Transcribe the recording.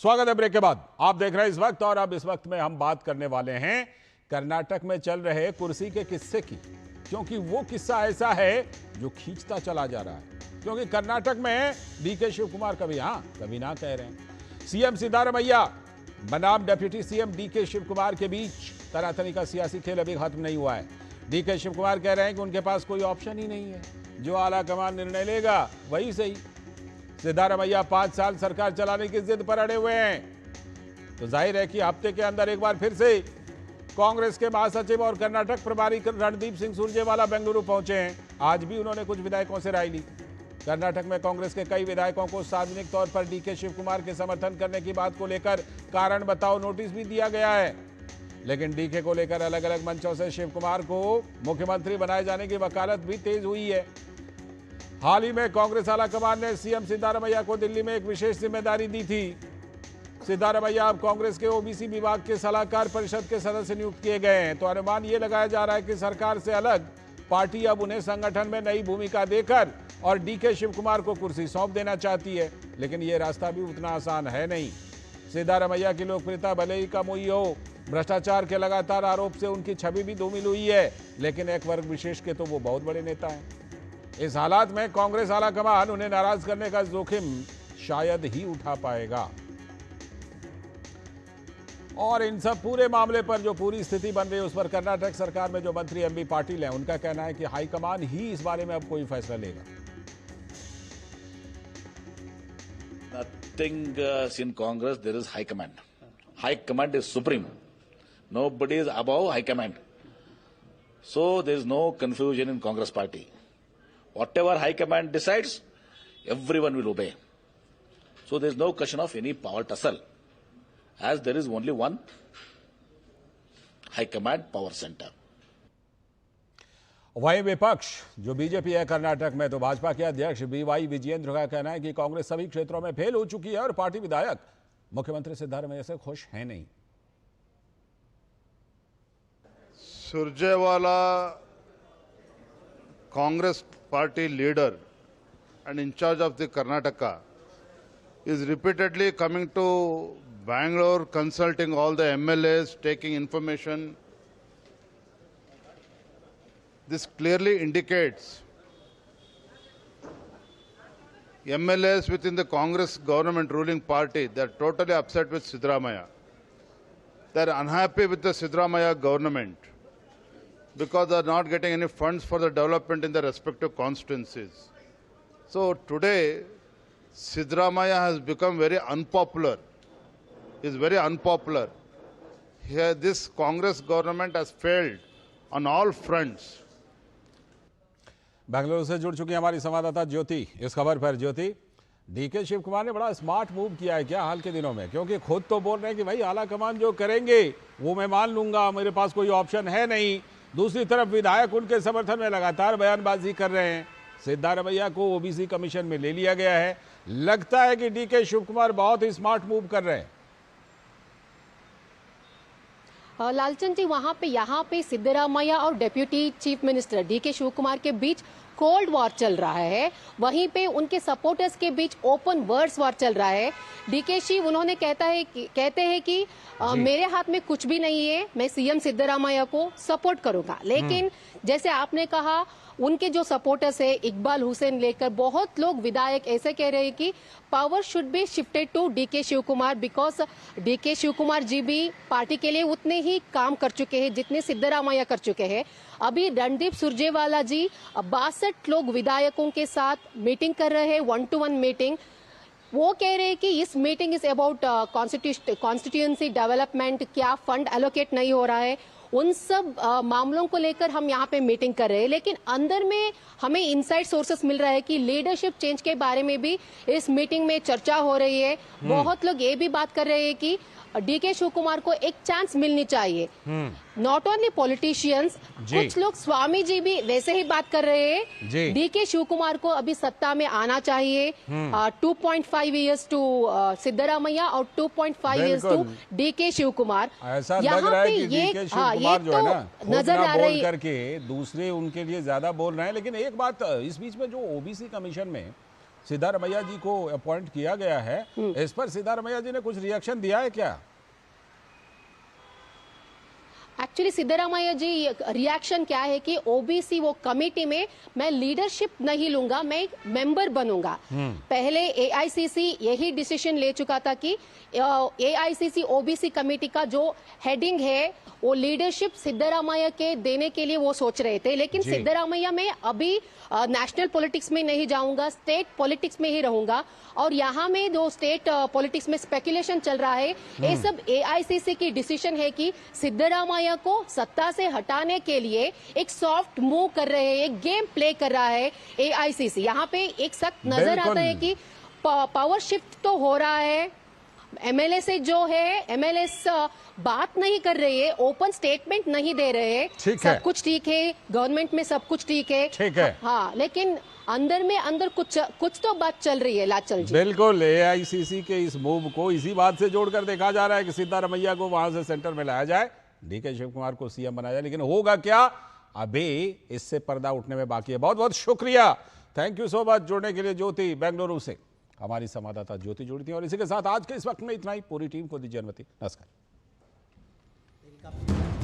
स्वागत है ब्रेक के बाद। आप देख रहे हैं इस वक्त, और अब इस वक्त में हम बात करने वाले हैं कर्नाटक में चल रहे कुर्सी के किस्से की, क्योंकि वो किस्सा ऐसा है जो खींचता चला जा रहा है। क्योंकि कर्नाटक में डीके शिव कुमार कभी हाँ कभी ना कह रहे हैं। सीएम सिद्धारमैया बनाम deputy CM DK Shiv Kumar के बीच तनातनी का सियासी खेल अभी खत्म नहीं हुआ है। डीके शिव कुमार कह रहे हैं कि उनके पास कोई ऑप्शन ही नहीं है, जो आला कमान निर्णय लेगा वही सही। सिद्धारमैया 5 साल सरकार चलाने की जिद पर अड़े हुए हैं। तो जाहिर है कि हफ्ते के अंदर एक बार फिर से कांग्रेस के महासचिव और कर्नाटक प्रभारी रणदीप सिंह सुरजेवाला बेंगलुरु पहुंचे हैं। आज भी उन्होंने कुछ विधायकों से राय ली। कर्नाटक में कांग्रेस के कई विधायकों को सार्वजनिक तौर पर डीके शिव कुमार के समर्थन करने की बात को लेकर कारण बताओ नोटिस भी दिया गया है। लेकिन डीके को लेकर अलग अलग मंचों से शिव कुमार को मुख्यमंत्री बनाए जाने की वकालत भी तेज हुई है। हाल ही में कांग्रेस आलाकमान ने सीएम सिद्धारमैया को दिल्ली में एक विशेष जिम्मेदारी दी थी। सिद्धारमैया अब कांग्रेस के ओबीसी विभाग के सलाहकार परिषद के सदस्य नियुक्त किए गए हैं। तो अनुमान यह लगाया जा रहा है कि सरकार से अलग पार्टी अब उन्हें संगठन में नई भूमिका देकर और डीके शिव कुमार को कुर्सी सौंप देना चाहती है। लेकिन यह रास्ता भी उतना आसान है नहीं। सिद्धारमैया की लोकप्रियता भले ही कम हुई हो, भ्रष्टाचार के लगातार आरोप से उनकी छवि भी धूमिल हुई है, लेकिन एक वर्ग विशेष के तो वो बहुत बड़े नेता हैं। इस हालात में कांग्रेस आलाकमान उन्हें नाराज करने का जोखिम शायद ही उठा पाएगा। और इन सब पूरे मामले पर जो पूरी स्थिति बन रही है, उस पर कर्नाटक सरकार में जो मंत्री एमबी पाटिल हैं, उनका कहना है कि हाईकमान ही इस बारे में अब कोई फैसला लेगा। Nothing in Congress, there is high command. High command is supreme. Nobody is above high command. So there is no confusion in Congress party. Whatever high command decides, everyone will obey. So there is no question of any power tussle, as there is only one high command power center. वहीं विपक्ष जो BJP है कर्नाटक में, तो भाजपा के अध्यक्ष BY Vijayendra का कहना है कि कांग्रेस सभी क्षेत्रों में फेल हो चुकी है और पार्टी विधायक मुख्यमंत्री सिद्धारमैया से खुश हैं नहीं। Surjewala Congress party leader and in charge of the Karnataka is repeatedly coming to Bangalore, consulting all the MLAs, taking information. This clearly indicates MLAs within the Congress government ruling party, they are totally upset with Siddaramaiah. They are unhappy with the Siddaramaiah government, because they are not getting any funds for the development in their respective constituencies. So today, Siddaramaiah has become very unpopular. He is very unpopular. Here, this Congress government has failed on all fronts. Bengaluru से जुड़ चुकी हमारी संवाददाता ज्योति इस खबर पर। ज्योति, DK Shiv Kumar ने बड़ा स्मार्ट मूव किया है क्या हाल के दिनों में? क्योंकि खुद तो बोल रहे हैं कि भाई आला कमान जो करेंगे वो मैं मान लूंगा, मेरे पास कोई ऑप्शन है नहीं। दूसरी तरफ विधायक उनके समर्थन में लगातार बयानबाजी कर रहे हैं। सिद्धारमैया को ओबीसी कमीशन में ले लिया गया है। लगता है कि डीके शिव कुमार बहुत ही स्मार्ट मूव कर रहे हैं। लालचंद जी, यहाँ पे सिद्धारमैया और deputy chief minister DK Shiv Kumar के बीच कोल्ड वॉर चल रहा है। वहीं पे उनके सपोर्टर्स के बीच ओपन वर्ड्स वॉर चल रहा है। डीके शिव उन्होंने कहते हैं कि मेरे हाथ में कुछ भी नहीं है, मैं सीएम सिद्धारमैया को सपोर्ट करूंगा। लेकिन जैसे आपने कहा, उनके जो सपोर्टर्स है इकबाल हुसैन लेकर बहुत लोग विधायक ऐसे कह रहे हैं कि power should be shifted to DK Shiv Kumar, because DK Shiv Kumar ji भी पार्टी के लिए उतने ही काम कर चुके हैं जितने सिद्धारमैया कर चुके हैं। अभी रणदीप सुरजेवाला जी 62 लोग विधायकों के साथ मीटिंग कर रहे हैं, 1-to-1 मीटिंग। वो कह रहे हैं कि इस meeting is about constituency development, क्या फंड एलोकेट नहीं हो रहा है, उन सब मामलों को लेकर हम यहाँ पे मीटिंग कर रहे हैं। लेकिन अंदर में हमें इनसाइड सोर्सेस मिल रहा है कि लीडरशिप चेंज के बारे में भी इस मीटिंग में चर्चा हो रही है। बहुत लोग ये भी बात कर रहे हैं कि डीके शिव कुमार को एक चांस मिलनी चाहिए। नॉट ओनली पॉलिटिशियंस, कुछ लोग स्वामी जी भी वैसे ही बात कर रहे हैं। डीके शिव कुमार को अभी सत्ता में आना चाहिए। 2.5 इयर्स टू सिद्धारमैया और 2.5 years to DK Shiv Kumar. ऐसा लग रहा है कि डीके शिव कुमार जो है ना, नजर आ रही है करके दूसरे उनके लिए ज्यादा बोल रहे हैं। लेकिन एक बात इस बीच में, जो ओबीसी कमीशन में सिद्धारमैया जी को अपॉइंट किया गया है, इस पर सिद्धारमैया जी ने कुछ रिएक्शन दिया है क्या? एक्चुअली सिद्धरामैया जी रिएक्शन क्या है कि ओबीसी वो कमेटी में मैं लीडरशिप नहीं लूंगा, मैं एक मेंबर बनूंगा। पहले एआईसीसी यही डिसीजन ले चुका था कि एआईसीसी ओबीसी कमेटी का जो हेडिंग है वो लीडरशिप सिद्धरामैया के देने के लिए वो सोच रहे थे, लेकिन सिद्धरामैया में अभी नेशनल पॉलिटिक्स में नहीं जाऊंगा, स्टेट पॉलिटिक्स में ही रहूंगा। और यहाँ में जो स्टेट पॉलिटिक्स में स्पेकुलेशन चल रहा है, ये सब एआईसीसी की डिसीजन है कि सिद्धरामैया को सत्ता से हटाने के लिए एक सॉफ्ट मूव कर रहे हैं, एक गेम प्ले कर रहा है एआईसीसी। यहाँ पे एक सख्त नजर आता है कि पावर शिफ्ट तो हो रहा है। एमएलए से जो है, एमएलए बात नहीं कर रहे हैं, ओपन स्टेटमेंट नहीं दे रहे हैं, सब कुछ ठीक है, गवर्नमेंट में सब कुछ ठीक है, हाँ, लेकिन अंदर में अंदर कुछ तो बात चल रही है। लाचल जी, बिल्कुल, एआईसीसी के इस मूव को इसी बात से जोड़कर देखा जा रहा है कि सिद्धारमैया को वहां से सेंटर में लाया जाए, डीके शिव कुमार को सीएम बनाया जाए, लेकिन होगा क्या, अभी इससे पर्दा उठने में बाकी है। बहुत बहुत शुक्रिया, थैंक यू सो मच जुड़ने के लिए। ज्योति बेंगलुरु से हमारी संवाददाता ज्योति जुड़ी थी। और इसी के साथ आज के इस वक्त में इतना ही। पूरी टीम को दीजिए अनुमति। नमस्कार।